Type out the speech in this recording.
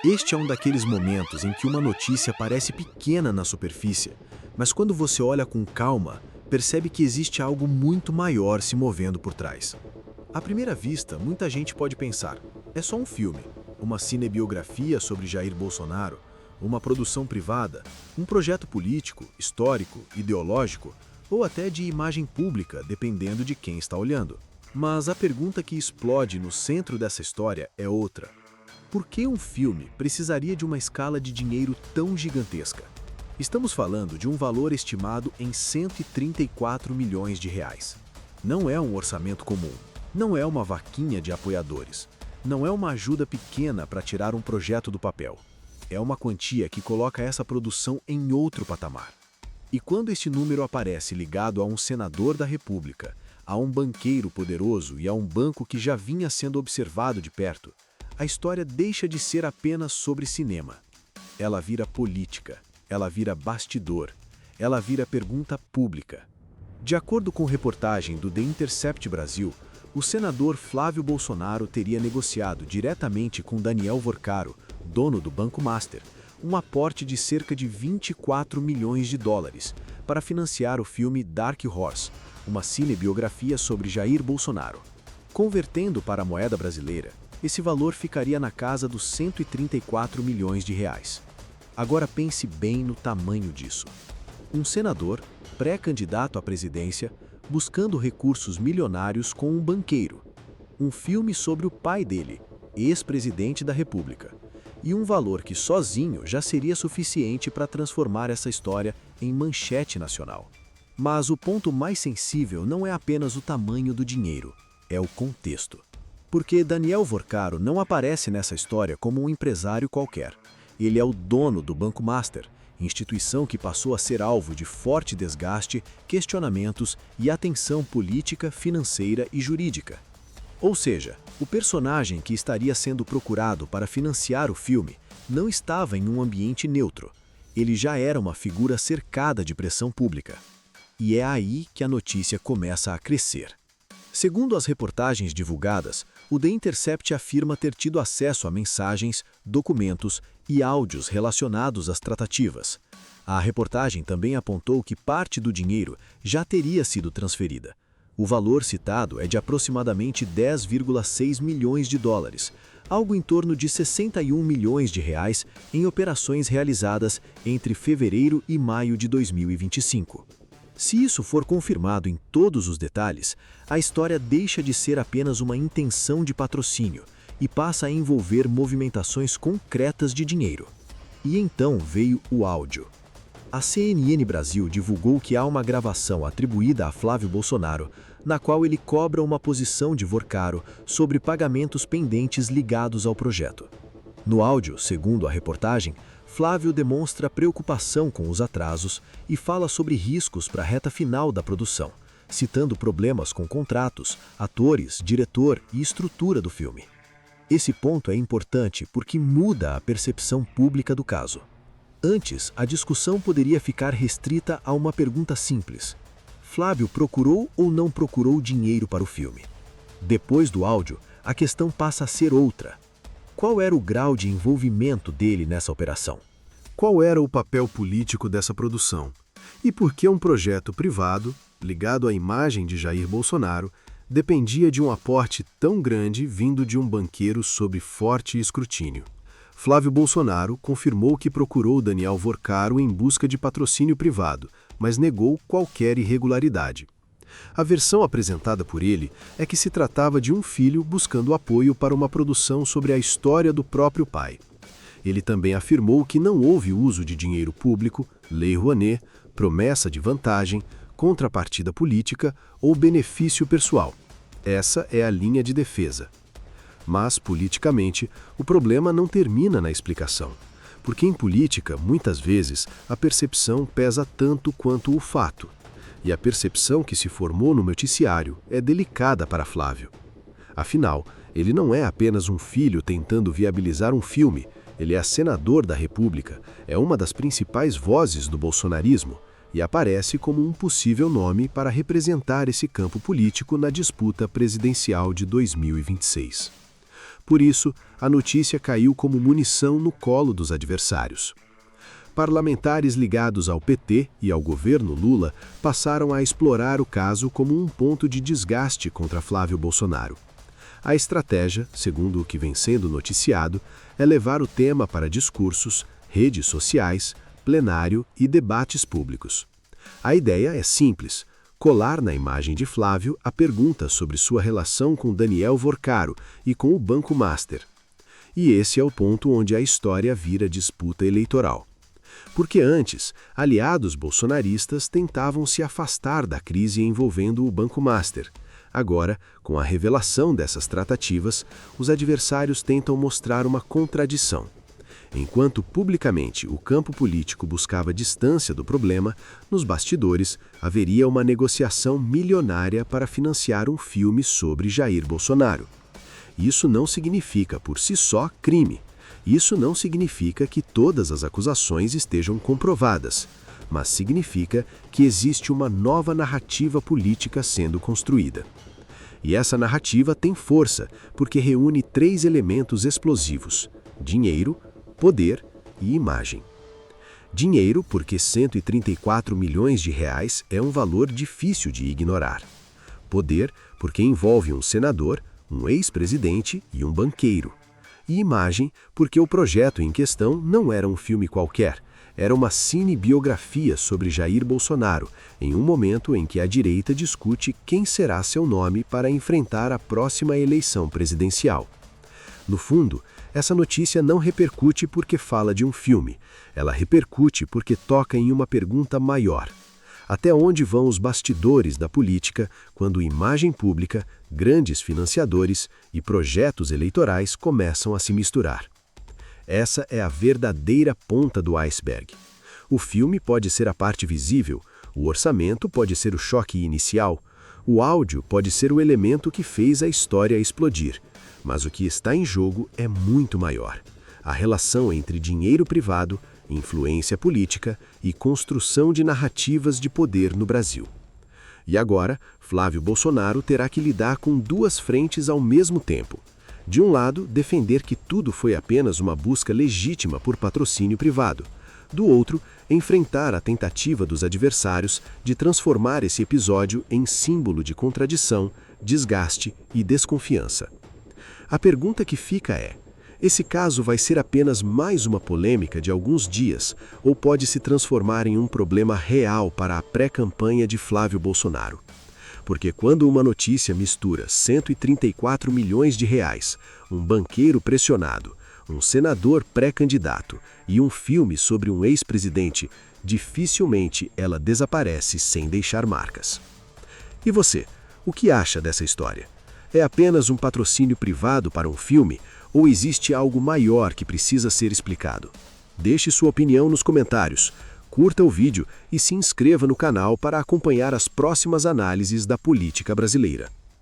Este é um daqueles momentos em que uma notícia parece pequena na superfície, mas quando você olha com calma, percebe que existe algo muito maior se movendo por trás. À primeira vista, muita gente pode pensar, é só um filme, uma cinebiografia sobre Jair Bolsonaro, uma produção privada, um projeto político, histórico, ideológico ou até de imagem pública, dependendo de quem está olhando. Mas a pergunta que explode no centro dessa história é outra. Por que um filme precisaria de uma escala de dinheiro tão gigantesca? Estamos falando de um valor estimado em 134 milhões de reais. Não é um orçamento comum, não é uma vaquinha de apoiadores, não é uma ajuda pequena para tirar um projeto do papel. É uma quantia que coloca essa produção em outro patamar. E quando este número aparece ligado a um senador da República, a um banqueiro poderoso e a um banco que já vinha sendo observado de perto, a história deixa de ser apenas sobre cinema. Ela vira política, ela vira bastidor, ela vira pergunta pública. De acordo com reportagem do The Intercept Brasil, o senador Flávio Bolsonaro teria negociado diretamente com Daniel Vorcaro, dono do Banco Master, um aporte de cerca de 24 milhões de dólares para financiar o filme Dark Horse, uma cinebiografia sobre Jair Bolsonaro. Convertendo para a moeda brasileira, esse valor ficaria na casa dos 134 milhões de reais. Agora pense bem no tamanho disso. Um senador, pré-candidato à presidência, buscando recursos milionários com um banqueiro. Um filme sobre o pai dele, ex-presidente da República. E um valor que sozinho já seria suficiente para transformar essa história em manchete nacional. Mas o ponto mais sensível não é apenas o tamanho do dinheiro, é o contexto. Porque Daniel Vorcaro não aparece nessa história como um empresário qualquer. Ele é o dono do Banco Master, instituição que passou a ser alvo de forte desgaste, questionamentos e atenção política, financeira e jurídica. Ou seja, o personagem que estaria sendo procurado para financiar o filme não estava em um ambiente neutro. Ele já era uma figura cercada de pressão pública. E é aí que a notícia começa a crescer. Segundo as reportagens divulgadas, o The Intercept afirma ter tido acesso a mensagens, documentos e áudios relacionados às tratativas. A reportagem também apontou que parte do dinheiro já teria sido transferida. O valor citado é de aproximadamente 10,6 milhões de dólares, algo em torno de 61 milhões de reais em operações realizadas entre fevereiro e maio de 2025. Se isso for confirmado em todos os detalhes, a história deixa de ser apenas uma intenção de patrocínio e passa a envolver movimentações concretas de dinheiro. E então veio o áudio. A CNN Brasil divulgou que há uma gravação atribuída a Flávio Bolsonaro, na qual ele cobra uma posição de Vorcaro sobre pagamentos pendentes ligados ao projeto. No áudio, segundo a reportagem, Flávio demonstra preocupação com os atrasos e fala sobre riscos para a reta final da produção, citando problemas com contratos, atores, diretor e estrutura do filme. Esse ponto é importante porque muda a percepção pública do caso. Antes, a discussão poderia ficar restrita a uma pergunta simples: Flávio procurou ou não procurou dinheiro para o filme? Depois do áudio, a questão passa a ser outra. Qual era o grau de envolvimento dele nessa operação? Qual era o papel político dessa produção? E por que um projeto privado, ligado à imagem de Jair Bolsonaro, dependia de um aporte tão grande vindo de um banqueiro sob forte escrutínio? Flávio Bolsonaro confirmou que procurou Daniel Vorcaro em busca de patrocínio privado, mas negou qualquer irregularidade. A versão apresentada por ele é que se tratava de um filho buscando apoio para uma produção sobre a história do próprio pai. Ele também afirmou que não houve uso de dinheiro público, lei Rouanet, promessa de vantagem, contrapartida política ou benefício pessoal. Essa é a linha de defesa. Mas, politicamente, o problema não termina na explicação. Porque em política, muitas vezes, a percepção pesa tanto quanto o fato. E a percepção que se formou no noticiário é delicada para Flávio. Afinal, ele não é apenas um filho tentando viabilizar um filme, ele é senador da República, é uma das principais vozes do bolsonarismo e aparece como um possível nome para representar esse campo político na disputa presidencial de 2026. Por isso, a notícia caiu como munição no colo dos adversários. Parlamentares ligados ao PT e ao governo Lula passaram a explorar o caso como um ponto de desgaste contra Flávio Bolsonaro. A estratégia, segundo o que vem sendo noticiado, é levar o tema para discursos, redes sociais, plenário e debates públicos. A ideia é simples: colar na imagem de Flávio a pergunta sobre sua relação com Daniel Vorcaro e com o Banco Master. E esse é o ponto onde a história vira disputa eleitoral. Porque antes, aliados bolsonaristas tentavam se afastar da crise envolvendo o Banco Master. Agora, com a revelação dessas tratativas, os adversários tentam mostrar uma contradição. Enquanto publicamente o campo político buscava distância do problema, nos bastidores haveria uma negociação milionária para financiar um filme sobre Jair Bolsonaro. Isso não significa por si só crime. Isso não significa que todas as acusações estejam comprovadas, mas significa que existe uma nova narrativa política sendo construída. E essa narrativa tem força porque reúne 3 elementos explosivos: dinheiro, poder e imagem. Dinheiro, porque 134 milhões de reais é um valor difícil de ignorar. Poder, porque envolve um senador, um ex-presidente e um banqueiro. E imagem, porque o projeto em questão não era um filme qualquer, era uma cinebiografia sobre Jair Bolsonaro, em um momento em que a direita discute quem será seu nome para enfrentar a próxima eleição presidencial. No fundo, essa notícia não repercute porque fala de um filme, ela repercute porque toca em uma pergunta maior. Até onde vão os bastidores da política quando imagem pública, grandes financiadores e projetos eleitorais começam a se misturar? Essa é a verdadeira ponta do iceberg. O filme pode ser a parte visível, o orçamento pode ser o choque inicial, o áudio pode ser o elemento que fez a história explodir, mas o que está em jogo é muito maior. A relação entre dinheiro privado, influência política e construção de narrativas de poder no Brasil. E agora, Flávio Bolsonaro terá que lidar com 2 frentes ao mesmo tempo. De um lado, defender que tudo foi apenas uma busca legítima por patrocínio privado. Do outro, enfrentar a tentativa dos adversários de transformar esse episódio em símbolo de contradição, desgaste e desconfiança. A pergunta que fica é: esse caso vai ser apenas mais uma polêmica de alguns dias ou pode se transformar em um problema real para a pré-campanha de Flávio Bolsonaro? Porque quando uma notícia mistura 134 milhões de reais, um banqueiro pressionado, um senador pré-candidato e um filme sobre um ex-presidente, dificilmente ela desaparece sem deixar marcas. E você, o que acha dessa história? É apenas um patrocínio privado para um filme ou existe algo maior que precisa ser explicado? Deixe sua opinião nos comentários, curta o vídeo e se inscreva no canal para acompanhar as próximas análises da política brasileira.